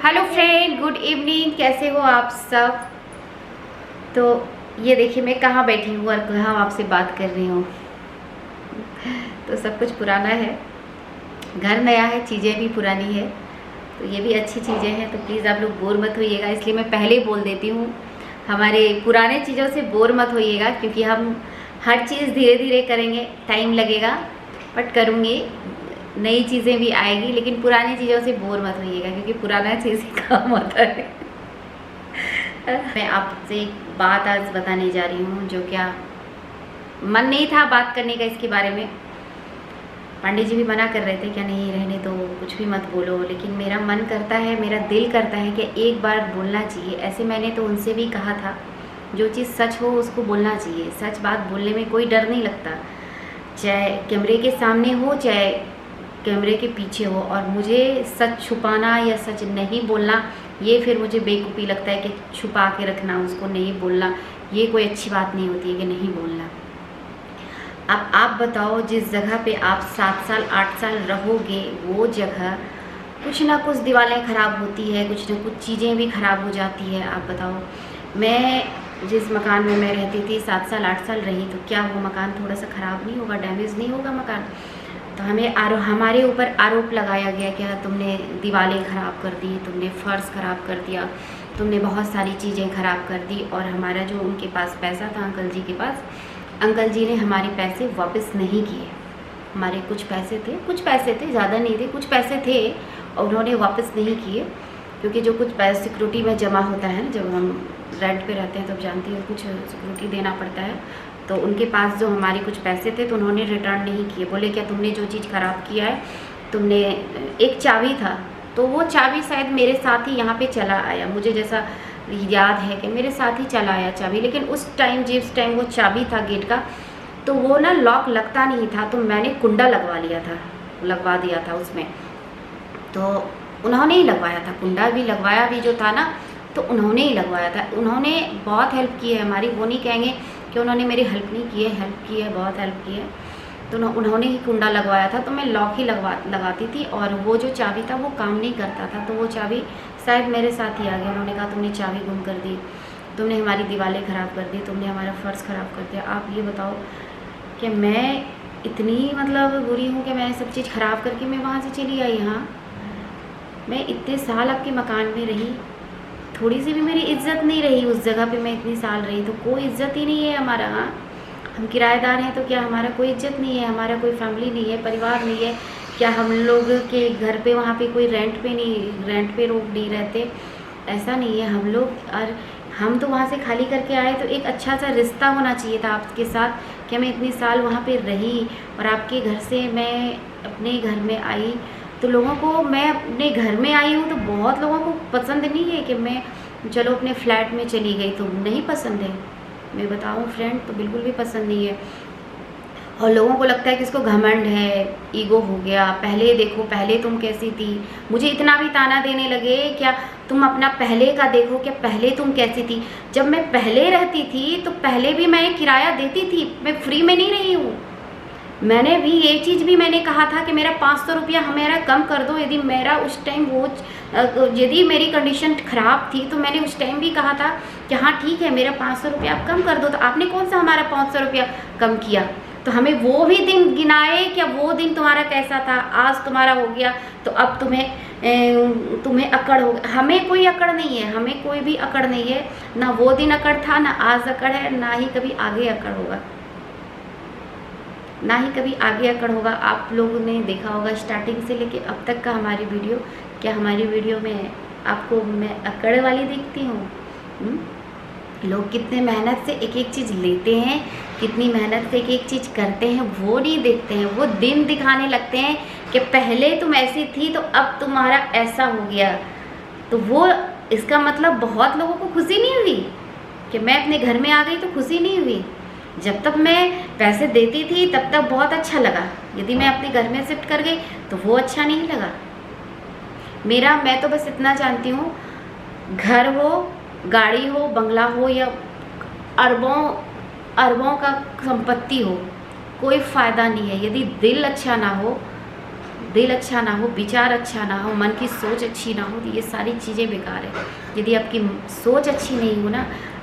Hello friend, good evening. कैसे हो आप सब? तो ये देखिए मैं कहाँ बैठी हूँ और कहाँ आपसे बात कर रही हूँ। तो सब कुछ पुराना है, घर नया है, चीज़ें भी पुरानी है, तो ये भी अच्छी चीज़ें हैं। तो प्लीज़ आप लोग बोर मत होइएगा, इसलिए मैं पहले ही बोल देती हूँ, हमारे पुराने चीज़ों से बोर मत होइएगा, क्योंकि हम हर चीज़ धीरे धीरे करेंगे, टाइम लगेगा बट करूँगी, नई चीज़ें भी आएगी, लेकिन पुरानी चीज़ों से बोर मत होइएगा, क्योंकि पुराना चीज़ ही काम होता है। मैं आपसे एक बात आज बताने जा रही हूँ, जो क्या मन नहीं था बात करने का इसके बारे में। पंडित जी भी मना कर रहे थे, क्या नहीं रहने दो, कुछ भी मत बोलो, लेकिन मेरा मन करता है, मेरा दिल करता है कि एक बार बोलना चाहिए। ऐसे मैंने तो उनसे भी कहा था, जो चीज़ सच हो उसको बोलना चाहिए। सच बात बोलने में कोई डर नहीं लगता, चाहे कैमरे के सामने हो चाहे कैमरे के पीछे हो। और मुझे सच छुपाना या सच नहीं बोलना, ये फिर मुझे बेवकूफ़ी लगता है कि छुपा के रखना, उसको नहीं बोलना, ये कोई अच्छी बात नहीं होती है कि नहीं बोलना। अब आप बताओ, जिस जगह पे आप 7 साल 8 साल रहोगे, वो जगह कुछ ना कुछ दीवारें ख़राब होती है, कुछ ना कुछ चीज़ें भी ख़राब हो जाती है। आप बताओ, मैं जिस मकान में मैं रहती थी 7 साल 8 साल रही, तो क्या वो मकान थोड़ा सा ख़राब नहीं होगा, डैमेज नहीं होगा मकान? तो हमारे ऊपर आरोप लगाया गया, क्या तुमने दीवारें ख़राब कर दी, तुमने फ़र्श ख़राब कर दिया, तुमने बहुत सारी चीज़ें ख़राब कर दी। और हमारा जो उनके पास पैसा था, अंकल जी के पास, अंकल जी ने हमारे पैसे वापस नहीं किए। हमारे कुछ पैसे थे, ज़्यादा नहीं थे, कुछ पैसे थे, और उन्होंने वापस नहीं किए, क्योंकि जो कुछ पैसे सिक्योरिटी में जमा होता है, जब हम रेंट पे रहते हैं तब जानती है कुछ सिक्योरिटी देना पड़ता है, तो उनके पास जो हमारे कुछ पैसे थे तो उन्होंने रिटर्न नहीं किए। बोले क्या तुमने जो चीज़ ख़राब किया है, तुमने एक चाबी था, तो वो चाबी शायद मेरे साथ ही यहाँ पे चला आया, मुझे जैसा याद है कि मेरे साथ ही चला आया चाबी। लेकिन उस टाइम जिस टाइम वो चाबी था गेट का, तो वो ना लॉक लगता नहीं था, तो मैंने कुंडा लगवा दिया था उसमें। तो उन्होंने ही लगवाया था, कुंडा भी लगवाया भी जो था ना, तो उन्होंने ही लगवाया था। उन्होंने बहुत हेल्प की है हमारी, वो नहीं कहेंगे कि उन्होंने मेरी हेल्प नहीं की है, हेल्प की है, बहुत हेल्प की है। तो उन्होंने ही कुंडा लगवाया था, तो मैं लॉक ही लगाती थी, और वो जो चाबी था वो काम नहीं करता था, तो वो चाबी शायद मेरे साथ ही आ गया। उन्होंने कहा तुमने चाबी गुम कर दी, तुमने हमारी दीवारें ख़राब कर दी, तुमने हमारा फ़र्श ख़राब कर दिया। आप ये बताओ कि मैं इतनी मतलब बुरी हूँ कि मैं सब चीज़ ख़राब करके मैं वहाँ से चली आई। हाँ, मैं इतने साल आपके मकान में रही, थोड़ी सी भी मेरी इज्जत नहीं रही उस जगह पे। मैं इतनी साल रही तो कोई इज्जत ही नहीं है हमारा। हाँ, हम किराएदार हैं, तो क्या हमारा कोई इज्जत नहीं है, हमारा कोई फैमिली नहीं है, परिवार नहीं है? क्या हम लोग के घर पे वहाँ पे कोई रेंट पे लोग नहीं रहते? ऐसा नहीं है। हम लोग, और हम तो वहाँ से खाली करके आए, तो एक अच्छा सा रिश्ता होना चाहिए था आपके साथ, कि मैं इतनी साल वहाँ पे रही और आपके घर से मैं अपने घर में आई, तो लोगों को, मैं अपने घर में आई हूँ तो बहुत लोगों को पसंद नहीं है कि मैं चलो अपने फ्लैट में चली गई, तो नहीं पसंद है। मैं बताऊँ फ्रेंड, तो बिल्कुल भी पसंद नहीं है। और लोगों को लगता है कि इसको घमंड है, ईगो हो गया, पहले देखो, पहले तुम कैसी थी। मुझे इतना भी ताना देने लगे, क्या तुम अपना पहले का देखो, क्या पहले तुम कैसी थी। जब मैं पहले रहती थी तो पहले भी मैं किराया देती थी, मैं फ्री में नहीं रही हूँ। मैंने भी ये चीज़ भी मैंने कहा था कि मेरा 500 रुपया हमारा कम कर दो, यदि मेरा उस टाइम यदि मेरी कंडीशन ख़राब थी, तो मैंने उस टाइम भी कहा था कि हाँ ठीक है, मेरा 500 रुपया आप कम कर दो। तो आपने कौन सा हमारा 500 रुपया कम किया? तो हमें वो भी दिन गिनाए, क्या वो दिन तुम्हारा कैसा था, आज तुम्हारा हो गया तो अब तुम्हें अकड़ हो गया। हमें कोई अकड़ नहीं है, हमें कोई भी अकड़ नहीं है, ना वो दिन अकड़ था, ना आज अकड़ है, ना ही कभी आगे अकड़ होगा, ना ही कभी आगे अकड़ होगा। आप लोगों ने देखा होगा स्टार्टिंग से लेके अब तक का हमारी वीडियो, क्या हमारी वीडियो में आपको मैं अकड़ वाली दिखती हूँ? लोग कितने मेहनत से एक एक चीज़ लेते हैं, कितनी मेहनत से एक एक चीज़ करते हैं, वो नहीं देखते हैं। वो दिन दिखाने लगते हैं कि पहले तुम ऐसी थी तो अब तुम्हारा ऐसा हो गया। तो वो, इसका मतलब बहुत लोगों को खुशी नहीं हुई कि मैं अपने घर में आ गई, तो खुशी नहीं हुई। जब तक मैं पैसे देती थी तब तक बहुत अच्छा लगा, यदि मैं अपने घर में शिफ्ट कर गई तो वो अच्छा नहीं लगा। मैं तो बस इतना जानती हूँ, घर हो, गाड़ी हो, बंगला हो, या अरबों का संपत्ति हो, कोई फ़ायदा नहीं है यदि दिल अच्छा ना हो। दिल अच्छा ना हो, विचार अच्छा ना हो, मन की सोच अच्छी ना हो, तो ये सारी चीज़ें बेकार है। यदि आपकी सोच अच्छी नहीं हो ना,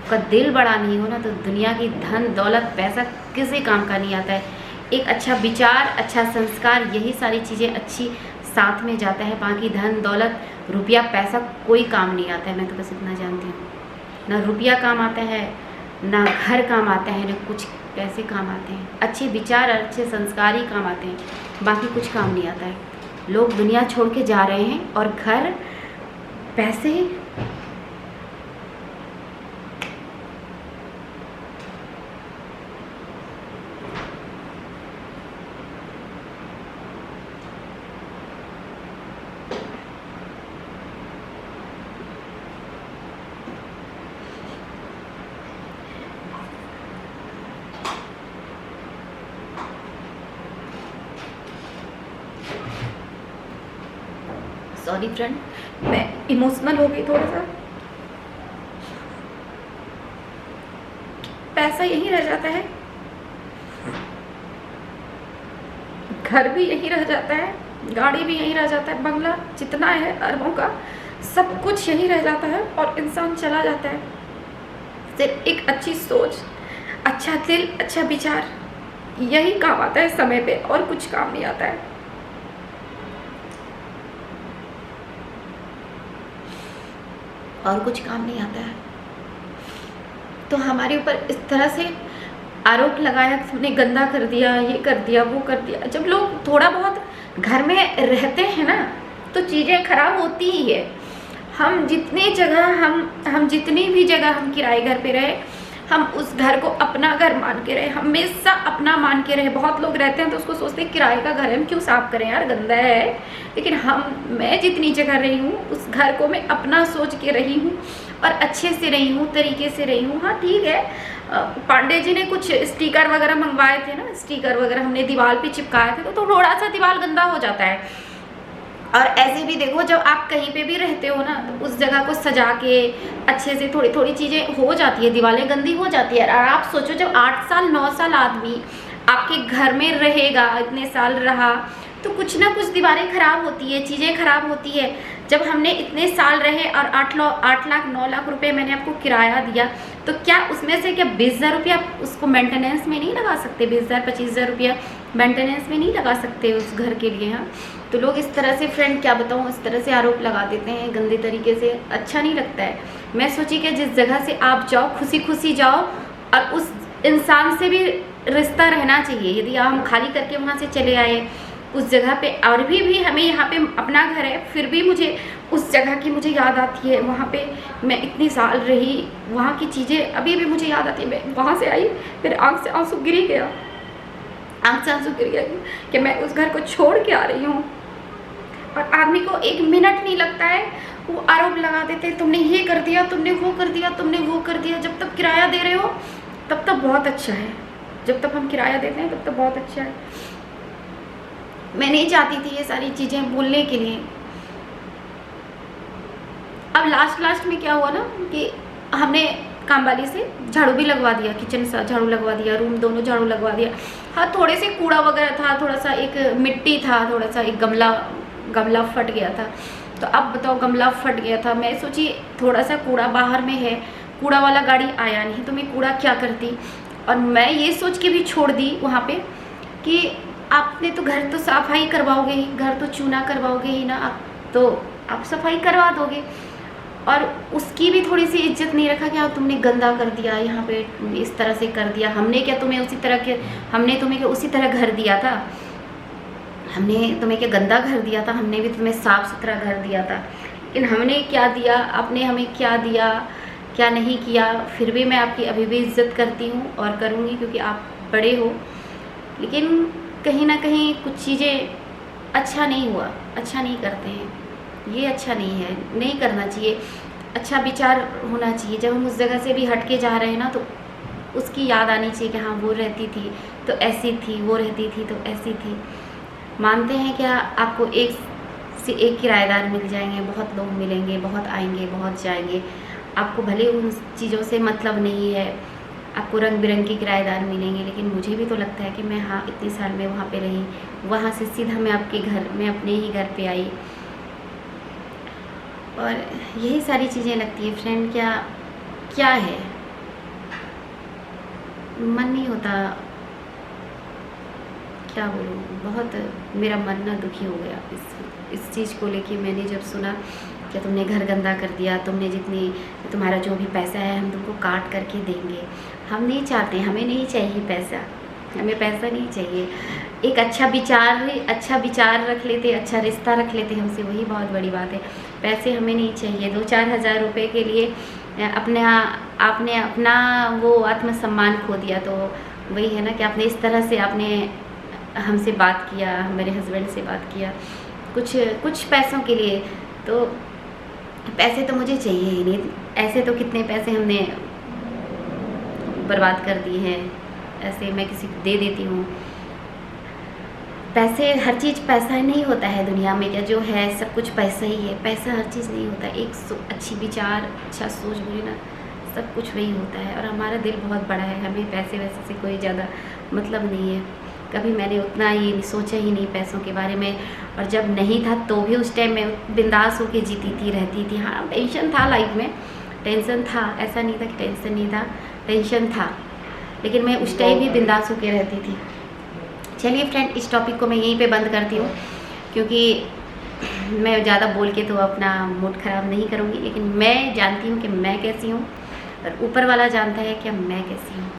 आपका दिल बड़ा नहीं हो ना, तो दुनिया की धन दौलत पैसा किसी काम का नहीं आता है। एक अच्छा विचार, अच्छा संस्कार, यही सारी चीज़ें अच्छी साथ में जाता है। बाकी धन दौलत रुपया पैसा कोई काम नहीं आता है। मैं तो बस इतना जानती हूँ, ना रुपया काम आता है, ना घर काम आता है, ना कुछ पैसे काम आते हैं। अच्छे विचार, अच्छे संस्कार ही काम आते हैं, बाकी कुछ काम नहीं आता है। लोग दुनिया छोड़ के जा रहे हैं और घर, पैसे, सॉरी फ्रेंड, मैं इमोशनल हो गई थोड़ा सा। पैसा यहीं रह जाता है, घर भी यहीं रह जाता है, गाड़ी भी यहीं रह जाता है, बंगला जितना है अरबों का सब कुछ यहीं रह जाता है और इंसान चला जाता है। सिर्फ एक अच्छी सोच, अच्छा दिल, अच्छा विचार, यही काम आता है समय पे, और कुछ काम नहीं आता है। और कुछ काम नहीं आता है। तो हमारे ऊपर इस तरह से आरोप लगाया, तुमने गंदा कर दिया, ये कर दिया, वो कर दिया। जब लोग थोड़ा बहुत घर में रहते हैं ना, तो चीज़ें खराब होती ही है। हम जितनी जगह हम जितनी भी जगह हम किराए घर पे रहे, हम उस घर को अपना घर मान के रहे, हमेशा अपना मान के रहे। बहुत लोग रहते हैं तो उसको सोचते हैं किराए का घर है, हम क्यों साफ करें यार, गंदा है। लेकिन मैं जितनी जगह रही हूँ, उस घर को मैं अपना सोच के रही हूँ और अच्छे से रही हूँ, तरीके से रही हूँ। हाँ ठीक है, पांडे जी ने कुछ स्टिकर वगैरह मंगवाए थे ना, स्टिकर वगैरह हमने दीवार पे चिपकाए थे, तो थोड़ा सा दीवार गंदा हो जाता है। और ऐसे भी देखो, जब आप कहीं पे भी रहते हो ना, तो उस जगह को सजा के अच्छे से थोड़ी थोड़ी चीज़ें हो जाती है, दीवारें गंदी हो जाती है। और आप सोचो, जब 8 साल 9 साल आदमी आपके घर में रहेगा, इतने साल रहा, तो कुछ ना कुछ दीवारें खराब होती है, चीज़ें खराब होती है। जब हमने इतने साल रहे और 8 लाख 9 लाख रुपए मैंने आपको किराया दिया, तो क्या उसमें से क्या 20,000 रुपया उसको मेंटेनेंस में नहीं लगा सकते? 20,000 25,000 रुपया मेंटेनेंस में नहीं लगा सकते उस घर के लिए? हाँ, तो लोग इस तरह से, फ्रेंड क्या बताऊँ, इस तरह से आरोप लगा देते हैं गंदे तरीके से, अच्छा नहीं लगता है। मैं सोची कि जिस जगह से आप जाओ, खुशी खुशी जाओ, और उस इंसान से भी रिश्ता रहना चाहिए। यदि हम खाली करके वहाँ से चले आए उस जगह पे, और भी हमें यहाँ पे अपना घर है, फिर भी मुझे उस जगह की मुझे याद आती है। वहाँ पे मैं इतनी साल रही, वहाँ की चीज़ें अभी भी मुझे याद आती है। मैं वहाँ से आई, फिर आँख से आंसू गिर ही गया, आँख से आंसू गिर गया कि मैं उस घर को छोड़ के आ रही हूँ। और आदमी को 1 मिनट नहीं लगता है, वो आरोप लगा देते हैं, तुमने ये कर दिया, तुमने वो कर दिया, तुमने वो कर दिया। जब तक किराया दे रहे हो तब तक बहुत अच्छा है, जब तक हम किराया देते हैं तब तक बहुत अच्छा है। मैं नहीं चाहती थी ये सारी चीज़ें बोलने के लिए। अब लास्ट में क्या हुआ ना, कि हमने काम वाली से झाड़ू भी लगवा दिया, किचन सा झाड़ू लगवा दिया, रूम दोनों झाड़ू लगवा दिया। हाँ, थोड़े से कूड़ा वगैरह था, थोड़ा सा एक मिट्टी था, थोड़ा सा एक गमला फट गया था। तो अब बताओ, गमला फट गया था, मैं सोची थोड़ा सा कूड़ा बाहर में है, कूड़ा वाला गाड़ी आया नहीं तो मैं कूड़ा क्या करती। और मैं ये सोच के भी छोड़ दी वहाँ पे कि आपने तो घर तो सफाई करवाओगे ही, घर तो चूना करवाओगे ही ना, आप सफाई करवा दोगे। और उसकी भी थोड़ी सी इज्जत नहीं रखा कि हाँ तुमने गंदा कर दिया, यहाँ पे इस तरह से कर दिया। हमने तुम्हें उसी तरह घर दिया था? हमने तुम्हें क्या गंदा घर दिया था? हमने भी तुम्हें साफ़ सुथरा घर दिया था। लेकिन हमने क्या दिया, आपने हमें क्या दिया, क्या नहीं किया। फिर भी मैं आपकी अभी भी इज्जत करती हूँ और करूँगी, क्योंकि आप बड़े हो। लेकिन कहीं ना कहीं कुछ चीज़ें अच्छा नहीं हुआ, अच्छा नहीं करते हैं, ये अच्छा नहीं है, नहीं करना चाहिए। अच्छा विचार होना चाहिए। जब हम उस जगह से भी हट के जा रहे हैं ना, तो उसकी याद आनी चाहिए कि हाँ वो रहती थी तो ऐसी थी, वो रहती थी तो ऐसी थी। मानते हैं क्या आपको एक से एक किराएदार मिल जाएंगे, बहुत लोग मिलेंगे, बहुत आएंगे, बहुत जाएंगे, आपको भले उन चीज़ों से मतलब नहीं है, आपको रंग बिरंगे किराएदार मिलेंगे, लेकिन मुझे भी तो लगता है कि मैं हाँ इतने साल में वहाँ पे रही, वहाँ से सीधा मैं आपके घर में अपने ही घर पे आई, और यही सारी चीज़ें लगती है फ्रेंड। क्या क्या है, मन नहीं होता, क्या बोलूँ, बहुत मेरा मन ना दुखी हो गया इस चीज़ को लेके। मैंने जब सुना कि तुमने घर गंदा कर दिया, तुमने जितनी तुम्हारा जो भी पैसा है हम तुमको काट करके देंगे। हम नहीं चाहते, हमें नहीं चाहिए पैसा, हमें पैसा नहीं चाहिए। एक अच्छा विचार रख लेते, अच्छा रिश्ता रख लेते हमसे, वही बहुत बड़ी बात है। पैसे हमें नहीं चाहिए। 2-4 हज़ार रुपये के लिए आपने अपना वो आत्मसम्मान खो दिया। तो वही है ना कि आपने इस तरह से आपने हमसे बात किया, मेरे हस्बैंड से बात किया कुछ पैसों के लिए। तो पैसे तो मुझे चाहिए ही नहीं, ऐसे तो कितने पैसे हमने बर्बाद कर दिए हैं, ऐसे मैं किसी को दे देती हूँ। पैसे, हर चीज़ पैसा ही नहीं होता है दुनिया में, क्या जो है सब कुछ पैसा ही है। पैसा हर चीज़ नहीं होता, एक अच्छी विचार, अच्छा सोच बोली ना, सब कुछ वही होता है। और हमारा दिल बहुत बड़ा है, हमें पैसे वैसे से कोई ज़्यादा मतलब नहीं है। कभी मैंने उतना ये सोचा ही नहीं पैसों के बारे में। और जब नहीं था तो भी उस टाइम में बिंदास होके जीती थी, रहती थी। हाँ टेंशन था लाइफ में, टेंशन था, ऐसा नहीं था कि टेंशन नहीं था, टेंशन था, लेकिन मैं उस टाइम भी बिंदास होके रहती थी। चलिए फ्रेंड, इस टॉपिक को मैं यहीं पे बंद करती हूँ, क्योंकि मैं ज़्यादा बोल के तो अपना मूड ख़राब नहीं करूँगी। लेकिन मैं जानती हूँ कि मैं कैसी हूँ, और ऊपर वाला जानता है कि मैं कैसी हूँ।